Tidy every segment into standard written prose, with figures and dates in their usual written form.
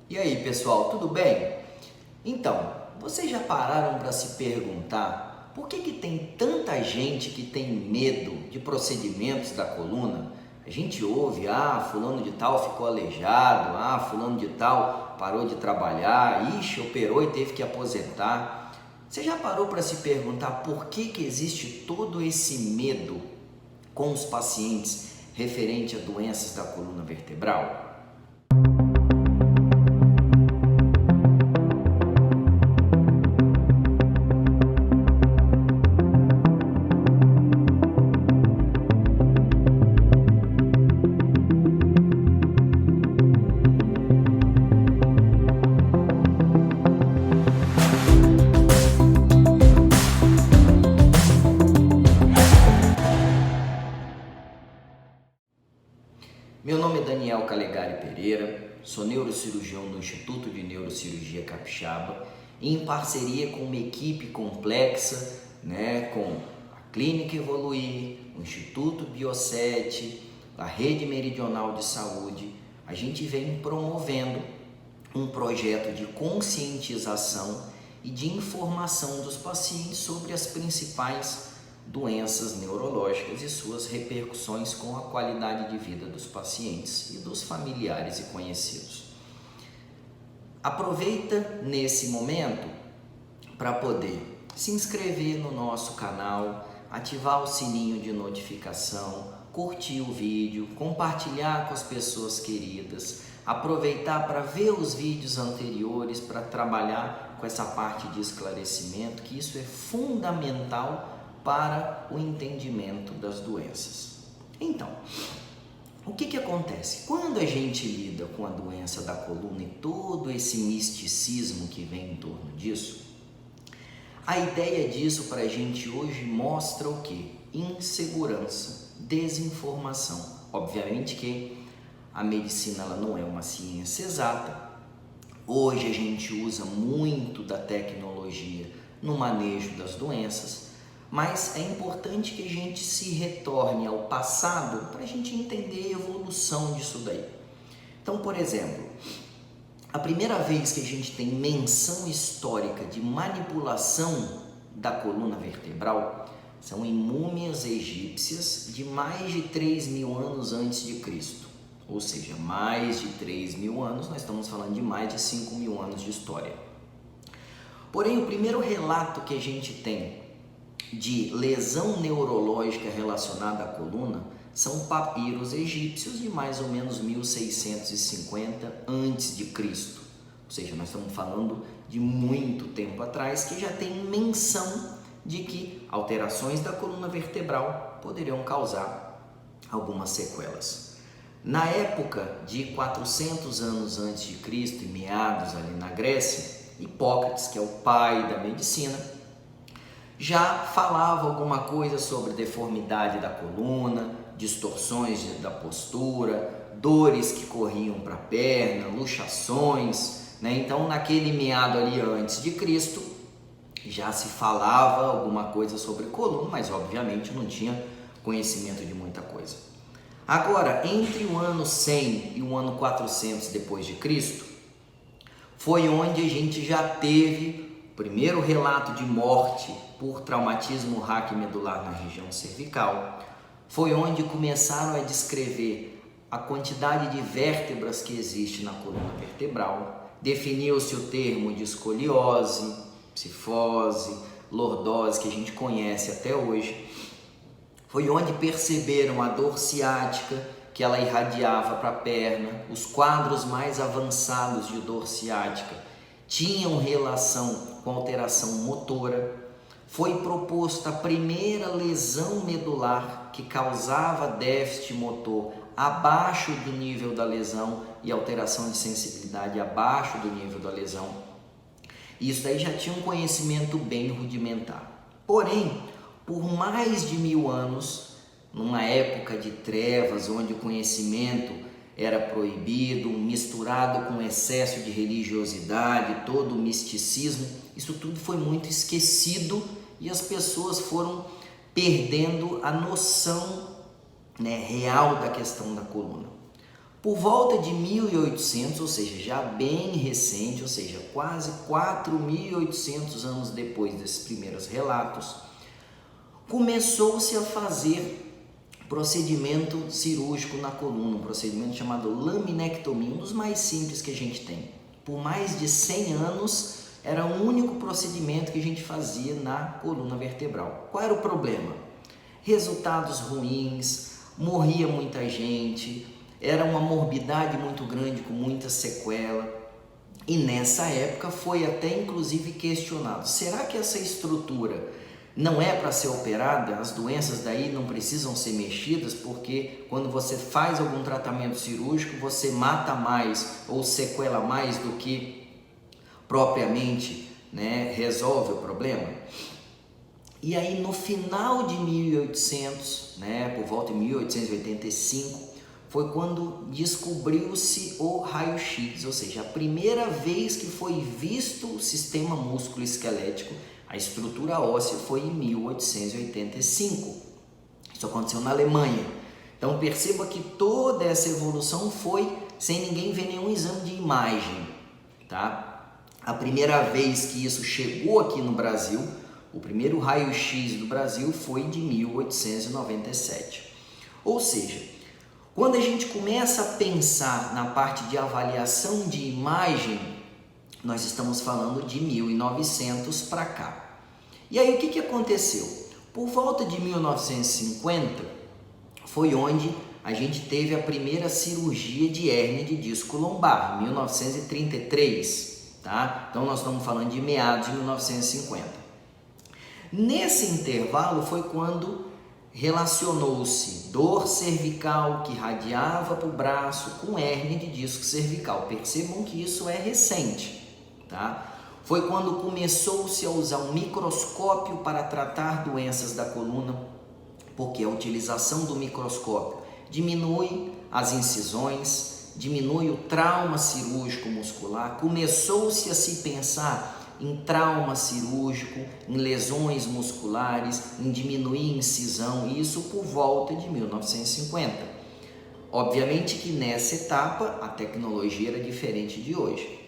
E aí, pessoal, tudo bem? Então, vocês já pararam para se perguntar por que tem tanta gente que tem medo de procedimentos da coluna? A gente ouve, fulano de tal ficou aleijado, fulano de tal parou de trabalhar, operou e teve que aposentar. Você já parou para se perguntar por que existe todo esse medo com os pacientes referente a doenças da coluna vertebral? Meu nome é Daniel Calegari Pereira, sou neurocirurgião do Instituto de Neurocirurgia Capixaba, em parceria com uma equipe complexa, com a Clínica Evoluir, o Instituto Bioset, a Rede Meridional de Saúde. A gente vem promovendo um projeto de conscientização e de informação dos pacientes sobre as principais doenças neurológicas e suas repercussões com a qualidade de vida dos pacientes e dos familiares e conhecidos. Aproveita nesse momento para poder se inscrever no nosso canal, ativar o sininho de notificação, curtir o vídeo, compartilhar com as pessoas queridas, aproveitar para ver os vídeos anteriores, para trabalhar com essa parte de esclarecimento, que isso é fundamental para o entendimento das doenças. Então, o que acontece? Quando a gente lida com a doença da coluna e todo esse misticismo que vem em torno disso, a ideia disso para a gente hoje mostra o quê? Insegurança, desinformação. Obviamente que a medicina ela não é uma ciência exata. Hoje a gente usa muito da tecnologia no manejo das doenças, mas é importante que a gente se retorne ao passado para a gente entender a evolução disso daí. Então, por exemplo, a primeira vez que a gente tem menção histórica de manipulação da coluna vertebral são em múmias egípcias de mais de 3.000 anos antes de Cristo. Ou seja, mais de 3.000 anos, nós estamos falando de mais de 5.000 anos de história. Porém, o primeiro relato que a gente tem de lesão neurológica relacionada à coluna são papiros egípcios de mais ou menos 1650 a.C. Ou seja, nós estamos falando de muito tempo atrás, que já tem menção de que alterações da coluna vertebral poderiam causar algumas sequelas. Na época de 400 anos antes de Cristo, em meados ali na Grécia, Hipócrates, que é o pai da medicina, já falava alguma coisa sobre deformidade da coluna, distorções da postura, dores que corriam para a perna, luxações, Então, naquele meado ali antes de Cristo, já se falava alguma coisa sobre coluna, mas obviamente não tinha conhecimento de muita coisa. Agora, entre o ano 100 e o ano 400 depois de Cristo, foi onde a gente já teve o primeiro relato de morte por traumatismo raquimedular na região cervical. Foi onde começaram a descrever a quantidade de vértebras que existe na coluna vertebral. Definiu-se o termo de escoliose, psifose, lordose, que a gente conhece até hoje. Foi onde perceberam a dor ciática, que ela irradiava para a perna. Os quadros mais avançados de dor ciática tinham relação com alteração motora. Foi proposta a primeira lesão medular que causava déficit motor abaixo do nível da lesão e alteração de sensibilidade abaixo do nível da lesão. Isso daí já tinha um conhecimento bem rudimentar. Porém, por mais de 1000 anos, numa época de trevas, onde o conhecimento era proibido, misturado com excesso de religiosidade, todo o misticismo, isso tudo foi muito esquecido e as pessoas foram perdendo a noção real da questão da coluna. Por volta de 1800, ou seja, já bem recente, ou seja, quase 4.800 anos depois desses primeiros relatos, começou-se a fazer procedimento cirúrgico na coluna, um procedimento chamado laminectomia, um dos mais simples que a gente tem. Por mais de 100 anos, era o único procedimento que a gente fazia na coluna vertebral. Qual era o problema? Resultados ruins, morria muita gente, era uma morbidade muito grande com muita sequela. E nessa época foi até inclusive questionado, será que essa estrutura não é para ser operada? As doenças daí não precisam ser mexidas, porque quando você faz algum tratamento cirúrgico, você mata mais ou sequela mais do que propriamente, resolve o problema. E aí no final de 1800, por volta de 1885, foi quando descobriu-se o raio-x, ou seja, a primeira vez que foi visto o sistema músculo-esquelético, a estrutura óssea, foi em 1885. Isso aconteceu na Alemanha. Então perceba que toda essa evolução foi sem ninguém ver nenhum exame de imagem, tá? A primeira vez que isso chegou aqui no Brasil, o primeiro raio-x do Brasil foi de 1897. Ou seja, quando a gente começa a pensar na parte de avaliação de imagem, nós estamos falando de 1900 para cá. E aí o que aconteceu? Por volta de 1950 foi onde a gente teve a primeira cirurgia de hérnia de disco lombar, 1933, tá? Então nós estamos falando de meados de 1950. Nesse intervalo foi quando relacionou-se dor cervical que irradiava para o braço com hérnia de disco cervical. Percebam que isso é recente, tá? Foi quando começou-se a usar um microscópio para tratar doenças da coluna, porque a utilização do microscópio diminui as incisões, diminui o trauma cirúrgico muscular. Começou-se a se pensar em trauma cirúrgico, em lesões musculares, em diminuir incisão, e isso por volta de 1950. Obviamente que nessa etapa a tecnologia era diferente de hoje.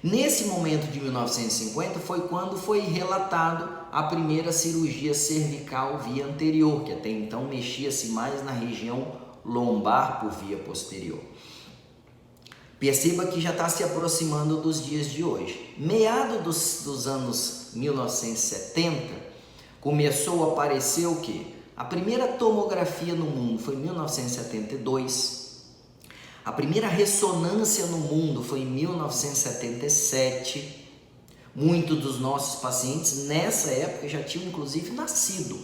Nesse momento de 1950 foi quando foi relatado a primeira cirurgia cervical via anterior, que até então mexia-se mais na região lombar por via posterior. Perceba que já está se aproximando dos dias de hoje. Meado dos anos 1970, começou a aparecer o quê? A primeira tomografia no mundo foi em 1972. A primeira ressonância no mundo foi em 1977. Muitos dos nossos pacientes nessa época já tinham inclusive nascido.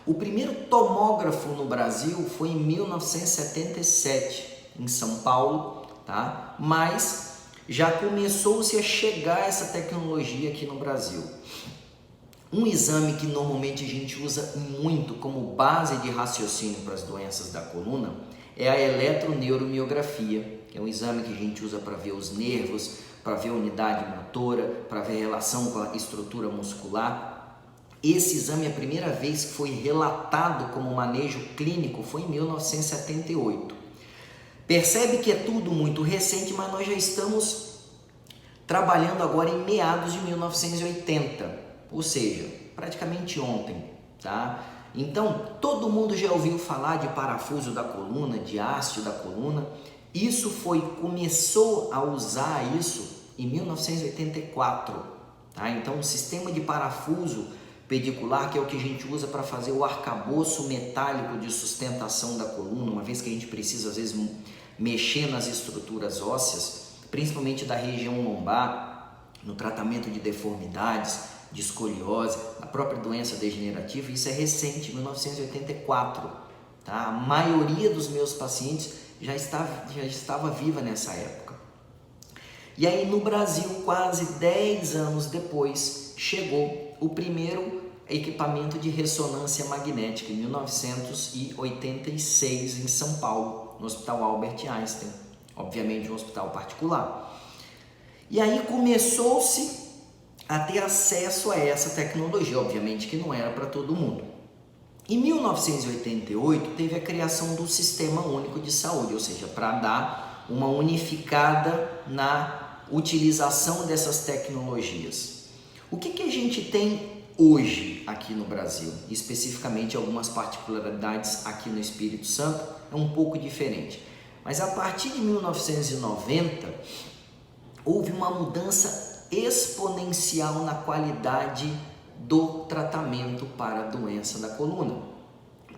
O primeiro tomógrafo no Brasil foi em 1977, em São Paulo, tá? Mas já começou-se a chegar essa tecnologia aqui no Brasil. Um exame que normalmente a gente usa muito como base de raciocínio para as doenças da coluna é a eletroneuromiografia, que é um exame que a gente usa para ver os nervos, para ver a unidade motora, para ver a relação com a estrutura muscular. Esse exame, a primeira vez que foi relatado como manejo clínico foi em 1978. Percebe que é tudo muito recente, mas nós já estamos trabalhando agora em meados de 1980, ou seja, praticamente ontem, tá? Então, todo mundo já ouviu falar de parafuso da coluna, de haste da coluna. Isso começou a usar isso em 1984, tá? Então, o sistema de parafuso pedicular, que é o que a gente usa para fazer o arcabouço metálico de sustentação da coluna, uma vez que a gente precisa, às vezes, mexer nas estruturas ósseas, principalmente da região lombar, no tratamento de deformidades, de escoliose, a própria doença degenerativa. Isso é recente, 1984, tá? A maioria dos meus pacientes já estava viva nessa época. E aí no Brasil, quase 10 anos depois, chegou o primeiro equipamento de ressonância magnética, em 1986, em São Paulo, no Hospital Albert Einstein, obviamente um hospital particular. E aí começou-se a ter acesso a essa tecnologia, obviamente que não era para todo mundo. Em 1988 teve a criação do Sistema Único de Saúde, ou seja, para dar uma unificada na utilização dessas tecnologias. O que a gente tem hoje aqui no Brasil? Especificamente algumas particularidades aqui no Espírito Santo é um pouco diferente. Mas a partir de 1990 houve uma mudança exponencial na qualidade do tratamento para a doença da coluna.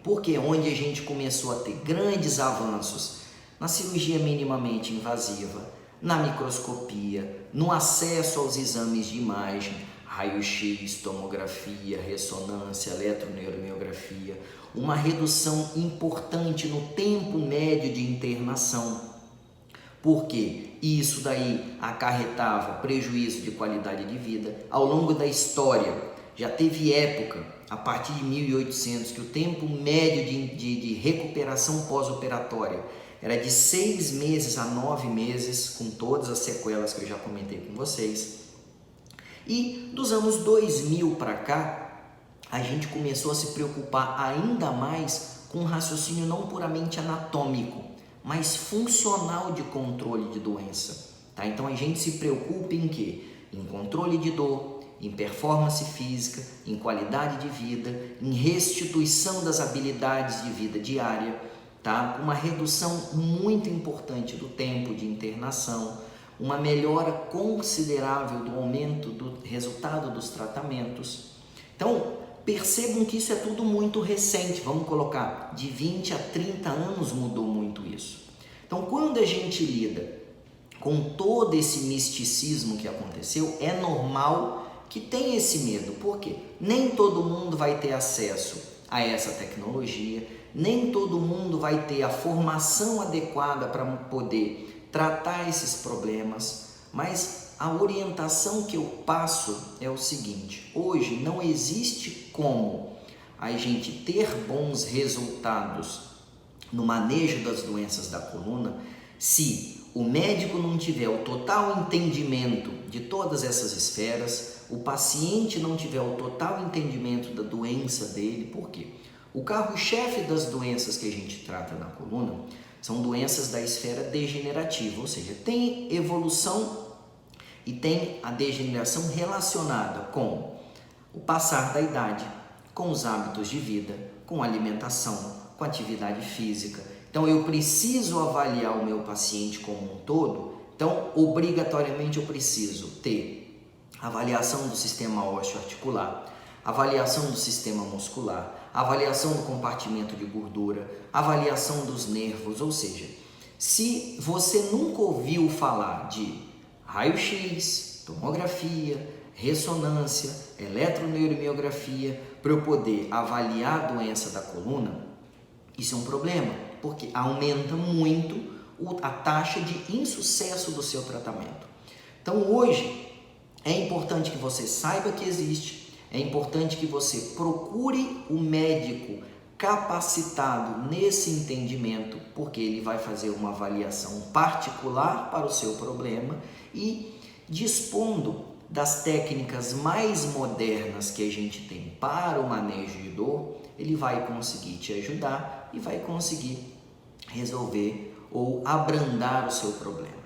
Porque onde a gente começou a ter grandes avanços na cirurgia minimamente invasiva, na microscopia, no acesso aos exames de imagem, raio-x, tomografia, ressonância, eletroneuromiografia, uma redução importante no tempo médio de internação, porque isso daí acarretava prejuízo de qualidade de vida. Ao longo da história, já teve época, a partir de 1800, que o tempo médio de recuperação pós-operatória era de 6 meses a 9 meses, com todas as sequelas que eu já comentei com vocês. E dos anos 2000 para cá, a gente começou a se preocupar ainda mais com um raciocínio não puramente anatômico, mas funcional de controle de doença. Tá? Então a gente se preocupa em quê? Em controle de dor, em performance física, em qualidade de vida, em restituição das habilidades de vida diária, tá? Uma redução muito importante do tempo de internação, uma melhora considerável do aumento do resultado dos tratamentos. Então, percebam que isso é tudo muito recente, vamos colocar, de 20 a 30 anos mudou muito isso. Então, quando a gente lida com todo esse misticismo que aconteceu, é normal que tenha esse medo, porque nem todo mundo vai ter acesso a essa tecnologia, nem todo mundo vai ter a formação adequada para poder tratar esses problemas, mas a orientação que eu passo é o seguinte: hoje não existe como a gente ter bons resultados no manejo das doenças da coluna se o médico não tiver o total entendimento de todas essas esferas, o paciente não tiver o total entendimento da doença dele. Por quê? O carro-chefe das doenças que a gente trata na coluna são doenças da esfera degenerativa, ou seja, tem evolução e tem a degeneração relacionada com o passar da idade, com os hábitos de vida, com a alimentação, com a atividade física. Então eu preciso avaliar o meu paciente como um todo. Então obrigatoriamente eu preciso ter avaliação do sistema ósseo-articular, avaliação do sistema muscular, avaliação do compartimento de gordura, avaliação dos nervos. Ou seja, se você nunca ouviu falar de raio-x, tomografia, ressonância, eletroneuromiografia, para eu poder avaliar a doença da coluna, isso é um problema, porque aumenta muito a taxa de insucesso do seu tratamento. Então hoje é importante que você saiba que existe, é importante que você procure o médico capacitado nesse entendimento, porque ele vai fazer uma avaliação particular para o seu problema e, dispondo das técnicas mais modernas que a gente tem para o manejo de dor, ele vai conseguir te ajudar e vai conseguir resolver ou abrandar o seu problema.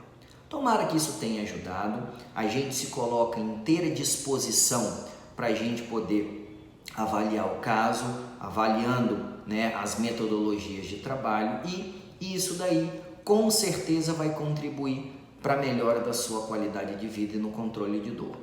Tomara que isso tenha ajudado. A gente se coloca em inteira disposição para a gente poder avaliar o caso, avaliando, as metodologias de trabalho, e isso daí com certeza vai contribuir para a melhora da sua qualidade de vida e no controle de dor.